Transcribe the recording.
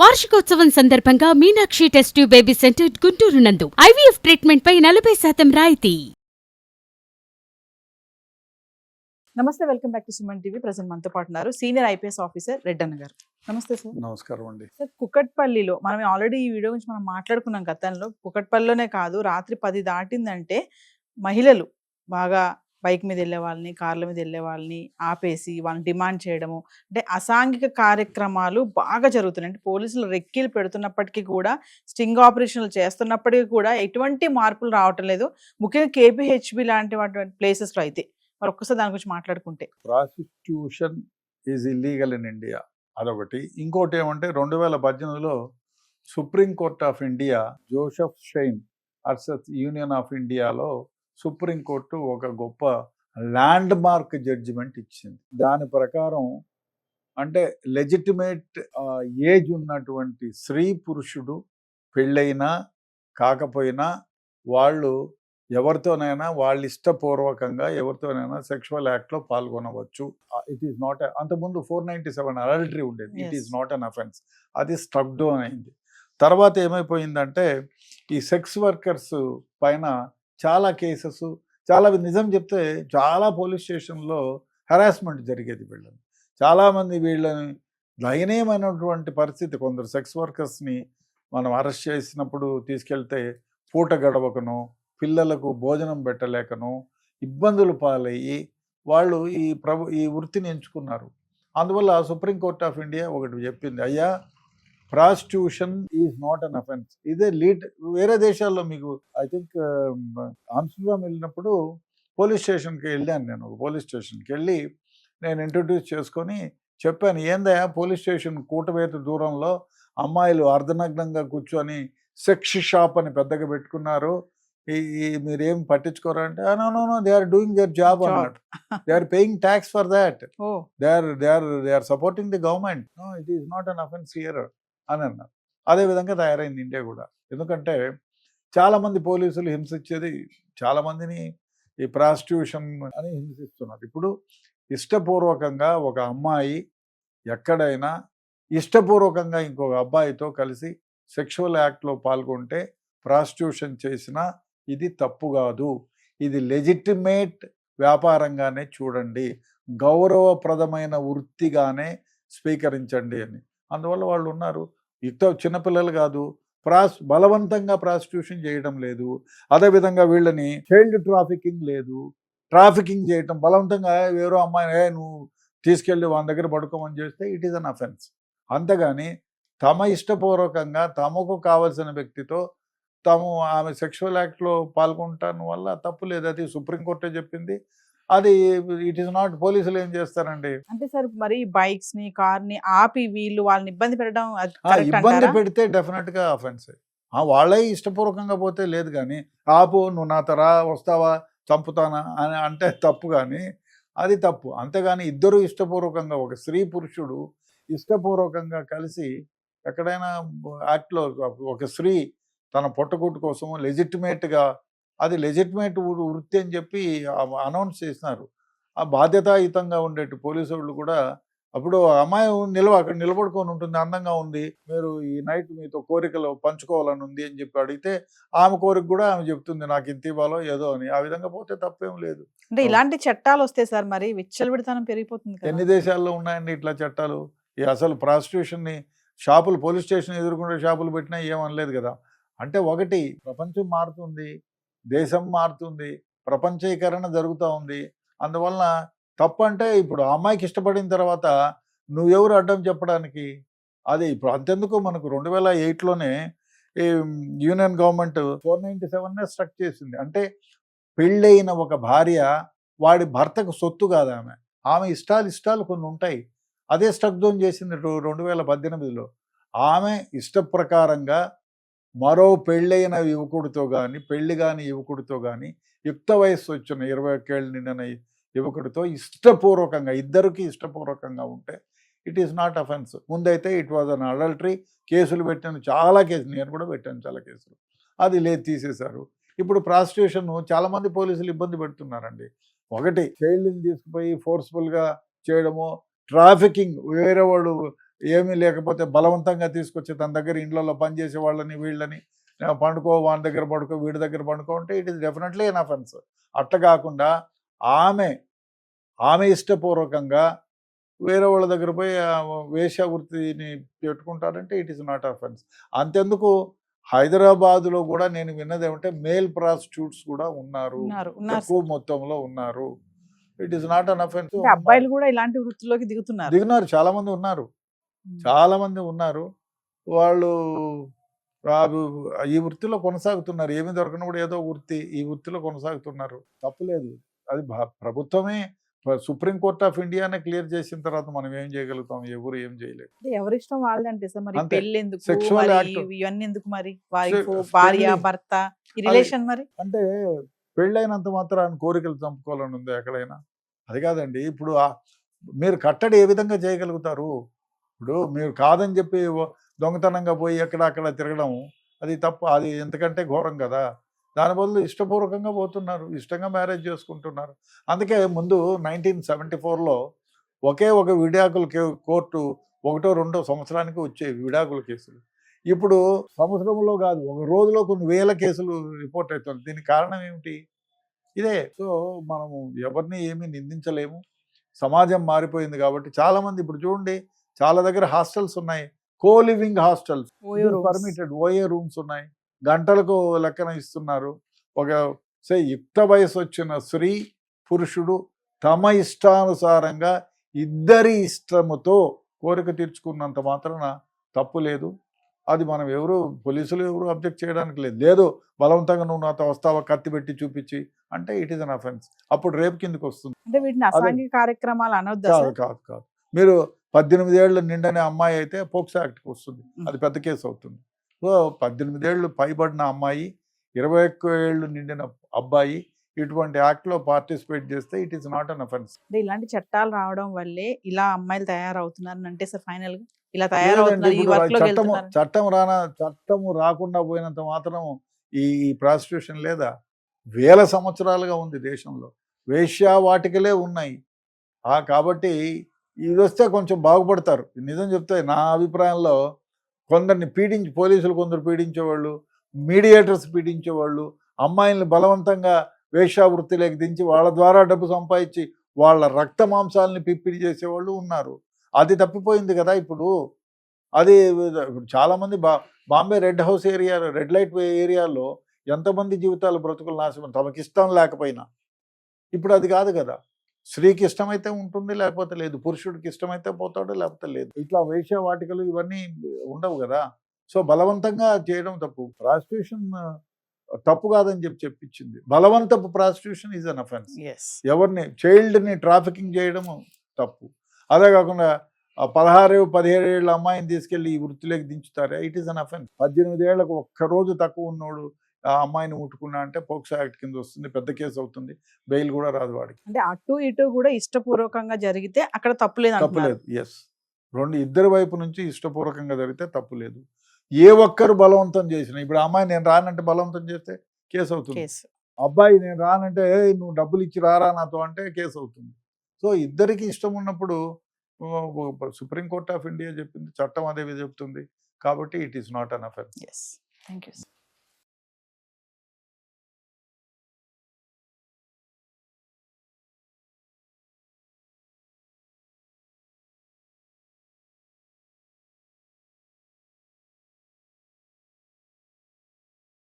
వార్షికోత్సవం సందర్భంగా Meenakshi test tube baby centre Guntur నందు ఐవీఎఫ్ ట్రీట్మెంట్ పై 40% రాయితీ. నమస్తే, welcome back to Suman TV. Present మనతో పాటు ఉన్నారు సీనియర్ ఐపీఎస్ ఆఫీసర్ రెడ్డన్న గారు. నమస్తే సార్. నమస్కారం అండి. సార్, కుకట్పల్లిలో మనం ఆల్రెడీ ఈ వీడియో గురించి మనం మాట్లాడుకున్నాం గతంలో. కుకట్పల్లిలోనే కాదు, రాత్రి 10 దాటిందంటే మహిళలు బాగా బైక్ మీద వెళ్ళే వాళ్ళని, కార్ల మీద వెళ్ళే వాళ్ళని ఆపేసి వాళ్ళని డిమాండ్ చేయడము, అంటే అసాంఘిక కార్యక్రమాలు బాగా జరుగుతున్నాయి. అంటే పోలీసులు రెక్కీలు పెడుతున్నప్పటికీ కూడా, స్టింగ్ ఆపరేషన్లు చేస్తున్నప్పటికీ కూడా ఎటువంటి మార్పులు రావటం లేదు. ముఖ్యంగా కేపీహెచ్బి లాంటి ప్లేసెస్లో అయితే. మరి ఒక్కసారి దాని గురించి మాట్లాడుకుంటే, prostitution is illegal in India, అదొకటి. ఇంకోటి ఏమంటే 2018లో supreme court of India Joseph Shine versus Union of ఇండియాలో సుప్రీంకోర్టు ఒక గొప్ప ల్యాండ్ మార్క్ జడ్జిమెంట్ ఇచ్చింది. దాని ప్రకారం అంటే లెజిటిమేట్ ఏజ్ ఉన్నటువంటి స్త్రీ పురుషుడు పెళ్ళైనా కాకపోయినా వాళ్ళు ఎవరితోనైనా వాళ్ళ ఇష్టపూర్వకంగా ఎవరితోనైనా సెక్షువల్ యాక్ట్లో పాల్గొనవచ్చు. ఇట్ ఈస్ నాట్, అంతకుముందు 497 అడల్టరీ ఉండేది. It is not an offence. అది స్ట్రక్ డౌన్ అయింది. తర్వాత ఏమైపోయిందంటే ఈ సెక్స్ వర్కర్స్ పైన చాలా కేసెస్, చాలా నిజం చెప్తే చాలా పోలీస్ స్టేషన్లో హెరాస్మెంట్ జరిగేది. వీళ్ళని చాలామంది వీళ్ళని దయనీయమైనటువంటి పరిస్థితి. కొందరు సెక్స్ వర్కర్స్ని మనం అరెస్ట్ చేసినప్పుడు తీసుకెళ్తే పూట గడవకను, పిల్లలకు భోజనం పెట్టలేకను ఇబ్బందులు పాలయ్యి వాళ్ళు ఈ వృత్తిని ఎంచుకున్నారు. అందువల్ల సుప్రీంకోర్ట్ ఆఫ్ ఇండియా ఒకటి చెప్పింది, అయ్యా prostitution is not an offence. ఇదే లీడ్. వేరే దేశాల్లో మీకు ఐ థింక్ ఆమ్స్టర్డామ్ వెళ్ళినప్పుడు పోలీస్ స్టేషన్కి వెళ్ళాను. నేను ఒక పోలీస్ స్టేషన్కి వెళ్ళి నేను ఇంట్రడ్యూస్ చేసుకొని చెప్పాను, ఏందయ్యా పోలీస్ స్టేషన్ కూటవేత దూరంలో అమ్మాయిలు అర్ధనగ్నంగా కూర్చొని సెక్స్ షాప్ అని పెద్దగా పెట్టుకున్నారు, మీరేం పట్టించుకోరా అంటే, no they are doing their job అన్నాడు. They are paying tax for that. They are supporting the government. No, it is not an offence here అని అన్నారు. అదేవిధంగా తయారైంది ఇండియా కూడా. ఎందుకంటే చాలామంది పోలీసులు హింసించేది చాలామందిని ఈ ప్రాస్టిట్యూషన్ అని హింసిస్తున్నారు. ఇప్పుడు ఇష్టపూర్వకంగా ఒక అమ్మాయి ఎక్కడైనా ఇష్టపూర్వకంగా ఇంకొక అబ్బాయితో కలిసి సెక్షువల్ యాక్ట్లో పాల్గొంటే ప్రాస్టిట్యూషన్ చేసినా ఇది తప్పు కాదు. ఇది లెజిటిమేట్ వ్యాపారంగానే చూడండి, గౌరవప్రదమైన వృత్తిగానే స్వీకరించండి అని. అందువల్ల వాళ్ళు ఉన్నారు. చిన్నపిల్లలు కాదు, బలవంతంగా ప్రాస్టిట్యూషన్ చేయడం లేదు. అదేవిధంగా వీళ్ళని చైల్డ్ ట్రాఫికింగ్ లేదు. ట్రాఫికింగ్ చేయటం, బలవంతంగా ఎవరో అమ్మాయిని నువ్వు తీసుకెళ్ళి వాళ్ళ దగ్గర పడుకోమని చేస్తే ఇట్ ఈస్ అన్ అఫెన్స్. అంతేగాని తమ ఇష్టపూర్వకంగా తమకు కావలసిన వ్యక్తితో ఆమె సెక్షువల్ యాక్ట్లో పాల్గొనటం వల్ల తప్పు లేదు. అది సుప్రీంకోర్టే చెప్పింది. అది ఇట్ ఈస్ నాట్. పోలీసులు ఏం చేస్తారండి అంటే సార్, మరి బైక్స్ ని, కార్ ని ఆపి వీళ్ళు వాళ్ళని ఇబ్బంది పెట్టడం, ఇబ్బంది పెడితే డెఫినెట్ గా అఫెన్స్. వాళ్ళే ఇష్టపూర్వకంగా పోతే లేదు, కానీ ఆపు, నువ్వు నాతో రా, వస్తావా, చంపుతానా అని అంటే తప్పు, కానీ అది తప్పు. అంతేగాని ఇద్దరు ఇష్టపూర్వకంగా, ఒక స్త్రీ పురుషుడు ఇష్టపూర్వకంగా కలిసి ఎక్కడైనా యాక్ట్లో ఒక స్త్రీ తన పొట్టకూటు కోసము లెజిటిమేట్గా, అది లెజిటిమేట్ వృత్తి అని చెప్పి అనౌన్స్ చేసినారు. ఆ బాధ్యతాయుతంగా ఉండేటి పోలీసు వాళ్ళు కూడా, అప్పుడు అమ్మాయి అక్కడ నిలబడుకొని ఉంటుంది, అందంగా ఉంది, మీరు ఈ నైట్ మీతో కోరికలు పంచుకోవాలని ఉంది అని చెప్పి అడిగితే ఆమె కోరిక కూడా ఆమె చెప్తుంది, నాకు ఇంత ఇవ్వాలో ఏదో అని. ఆ విధంగా పోతే తప్పేం లేదు. అంటే ఇలాంటి చట్టాలు వస్తే సార్ మరి విచ్చలవిడితనం పెరిగిపోతుంది. ఎన్ని దేశాల్లో ఉన్నాయండి ఇట్లా చట్టాలు? అసలు ప్రాస్టిట్యూషన్ని షాపులు, పోలీస్ స్టేషన్ ఎదుర్కొంటే షాపులు పెట్టినా ఏమనలేదు కదా. అంటే ఒకటి, ప్రపంచం మారుతుంది, దేశం మారుతుంది, ప్రపంచీకరణ జరుగుతూ ఉంది. అందువలన తప్పు అంటే ఇప్పుడు ఆ అమ్మాయికి ఇష్టపడిన తర్వాత నువ్వెవరు అడ్డం చెప్పడానికి? అది ఇప్పుడు అంతెందుకు, మనకు 2008లోనే ఈ యూనియన్ గవర్నమెంట్ 497 స్ట్రక్ చేసింది. అంటే పెళ్ళైన ఒక భార్య వాడి భర్తకు సొత్తు కాదు, ఆమె ఇష్టాలు కొన్ని ఉంటాయి. అదే స్ట్రక్ డౌన్ చేసింది 2018లో. ఆమె ఇష్ట ప్రకారంగా మరో పెళ్ళైన యువకుడితో కానీ, పెళ్లి కాని యువకుడితో కానీ, యుక్త వయస్సు వచ్చిన 21 ఏళ్ళు నిండిన యువకుడితో ఇష్టపూర్వకంగా, ఇద్దరికి ఇష్టపూర్వకంగా ఉంటే ఇట్ ఈస్ నాట్ అఫెన్స్. ముందైతే ఇట్ వాజ్ అన్ అడల్టరీ. కేసులు పెట్టాను, చాలా కేసులు, నేను కూడా పెట్టాను చాలా కేసులు. అది లేదు, తీసేశారు. ఇప్పుడు ప్రాస్టిట్యూషన్ చాలామంది పోలీసులు ఇబ్బంది పెడుతున్నారండి. ఒకటి, చైల్డ్ని తీసుకుపోయి ఫోర్స్ఫుల్గా చేయడము, ట్రాఫికింగ్, వేరే వాడు ఏమీ లేకపోతే బలవంతంగా తీసుకొచ్చి తన దగ్గర ఇండ్లలో పనిచేసే వాళ్ళని వీళ్ళని పండుకో వాని దగ్గర పడుకో వీడి దగ్గర పండుకో అంటే it is definitely N offence. అట్లా కాకుండా ఆమె ఇష్టపూర్వకంగా వేరే వాళ్ళ దగ్గర పోయి వేశ్య వృత్తిని పెట్టుకుంటారంటే ఇట్ ఈస్ నాట్ అఫెన్స్. అంతెందుకు హైదరాబాదులో కూడా నేను విన్నది ఏమంటే మేల్ ప్రాస్టిట్యూట్స్ కూడా ఉన్నారు, ఎక్కువ మొత్తంలో ఉన్నారు. It is not an offence. అబ్బాయిలు కూడా ఇలాంటి వృత్తిలోకి దిగుతున్నారు, చాలా మంది ఉన్నారు, చాలా మంది ఉన్నారు. వాళ్ళు ఈ వృత్తిలో కొనసాగుతున్నారు, ఏమి దొరకనప్పుడు ఏదో వృత్తి ఈ వృత్తిలో కొనసాగుతున్నారు, తప్పులేదు. అది ప్రభుత్వమే సుప్రీంకోర్ట్ ఆఫ్ ఇండియానే క్లియర్ చేసిన తర్వాత మనం ఏం చేయగలుగుతాం? ఎవరు ఏం చేయలేదు. ఎవరిష్టం వాళ్ళంటే సార్. మరి పెళ్లి ఎందుకు, సెక్షువల్ ఇవన్నీ ఎందుకు? మరి భార్య భర్త ఈ రిలేషన్ మరి అంటే పెళ్ళైనంత మాత్రం కోరికలు చంపుకోవాలని ఉంది ఎక్కడైనా? అది కాదండి. ఇప్పుడు మీరు కట్టడి ఏ విధంగా చేయగలుగుతారు? ఇప్పుడు మీరు కాదని చెప్పి దొంగతనంగా పోయి అక్కడ తిరగడం అది తప్పు, అది ఎంతకంటే ఘోరం కదా. దాని బదులు ఇష్టపూర్వకంగా పోతున్నారు, ఇష్టంగా మ్యారేజ్ చేసుకుంటున్నారు. అందుకే ముందు 1974లో ఒకే ఒక విడాకుల కోర్టు 1-2 సంవత్సరానికి వచ్చేవి విడాకుల కేసులు. ఇప్పుడు సంవత్సరంలో కాదు, ఒక రోజులో కొన్ని వేల కేసులు రిపోర్ట్ అవుతుంది. దీనికి కారణం ఏమిటి? ఇదే. సో మనము ఎవరిని ఏమీ నిందించలేము. సమాజం మారిపోయింది కాబట్టి చాలామంది ఇప్పుడు చూడండి, చాలా దగ్గర హాస్టల్స్ ఉన్నాయి, కోలివింగ్ హాస్టల్స్, పర్మిటెడ్ ఓఏ రూమ్స్ ఉన్నాయి, గంటలకు లెక్కన ఇస్తున్నారు. ఒక యుక్త వయసు వచ్చిన స్త్రీ పురుషుడు తమ ఇష్టానుసారంగా ఇద్దరి ఇష్టముతో కోరిక తీర్చుకున్నంత మాత్రాన తప్పు లేదు. అది మనం పోలీసులు ఎవరు అబ్జెక్ట్ చేయడానికి లేదు. బలవంతంగా నువ్వు నాతో వస్తావా కత్తి పెట్టి చూపించి అంటే ఇట్ ఈస్ అన్ అఫెన్స్. అప్పుడు రేపు కిందకి వస్తుంది. కాదు. మీరు 18 ఏళ్ళు నిండనే అమ్మాయి అయితే పోక్సో యాక్ట్కి వస్తుంది, అది పెద్ద కేసు అవుతుంది. సో 18 ఏళ్ళు పైబడిన అమ్మాయి, 21 ఏళ్ళు నిండిన అబ్బాయి ఇటువంటి యాక్ట్లో పార్టిసిపేట్ చేస్తే it is not an offence. ఇలాంటి చట్టాలు రావడం వల్లే ఇలా అమ్మాయిలు తయారవుతున్నారు అంటే సార్ ఫైనల్ గా ఇలా తయారవుతున్నారు. చట్టం రాకుండా పోయినంత మాత్రం ఈ ప్రాస్టిట్యూషన్ లేదా? వేల సంవత్సరాలుగా ఉంది దేశంలో, వేశ్యావాటికలే ఉన్నాయి. కాబట్టి ఇది వస్తే కొంచెం బాగుపడతారు. నిజం చెప్తే నా అభిప్రాయంలో కొందరిని పోలీసులు కొందరు పీడించేవాళ్ళు, మీడియేటర్స్ పీడించేవాళ్ళు, అమ్మాయిల్ని బలవంతంగా వేశ్యావృత్తిలోకి దించి వాళ్ళ ద్వారా డబ్బు సంపాదించి వాళ్ళ రక్త మాంసాలని పిప్పిడి చేసేవాళ్ళు ఉన్నారు. అది తప్పిపోయింది కదా ఇప్పుడు. అది చాలామంది బాంబే రెడ్ లైట్ ఏరియాలో ఎంతమంది జీవితాలు బ్రతుకులు నాశనం, తమకి ఇష్టం లేకపోయినా. ఇప్పుడు అది కాదు కదా. స్త్రీకి ఇష్టమైతే ఉంటుంది, లేకపోతే లేదు. పురుషుడికి ఇష్టమైతే పోతాడు, లేకపోతే లేదు. ఇట్లా వేశ్యావాటికలు ఇవన్నీ ఉండవు కదా. సో బలవంతంగా చేయడం తప్పు. ప్రాస్టిట్యూషన్ తప్పు కాదని చెప్పించింది. బలవంతపు ప్రాస్టిట్యూషన్ ఈజ్ అన్ అఫెన్స్. ఎవరిని చైల్డ్ని ట్రాఫికింగ్ చేయడం తప్పు. అదే కాకుండా 16-17 ఏళ్ళ అమ్మాయిని తీసుకెళ్లి ఈ వృత్తిలోకి దించుతారే, ఇట్ ఈస్ అన్ అఫెన్స్. 18 ఏళ్లకు ఒక్కరోజు తక్కువ ఉన్నోడు ఆ అమ్మాయిని ముట్టుకున్నా అంటే పోక్సో యాక్ట్ కింద వస్తుంది, పెద్ద కేసు అవుతుంది, బెయిల్ కూడా రాదు వాడికి. అంటే అటు ఇటు కూడా ఇష్టపూర్వకంగా జరిగితే అక్కడ తప్పులేదు. ఎస్, ఇద్దరి వైపు నుంచి ఇష్టపూర్వకంగా జరిగితే తప్పు లేదు. ఏ ఒక్కరు బలవంతం చేసినా, ఇప్పుడు అమ్మాయి నేను రానంటే బలవంతం చేస్తే కేసు అవుతుంది. అబ్బాయి నేను రానంటే నువ్వు డబ్బులు ఇచ్చి రారా నాతో అంటే కేసు అవుతుంది. సో ఇద్దరికి ఇష్టం ఉన్నప్పుడు సుప్రీంకోర్ట్ ఆఫ్ ఇండియా చెప్పింది, చట్టం అదే చెప్తుంది. కాబట్టి it is not an offence. Thank you.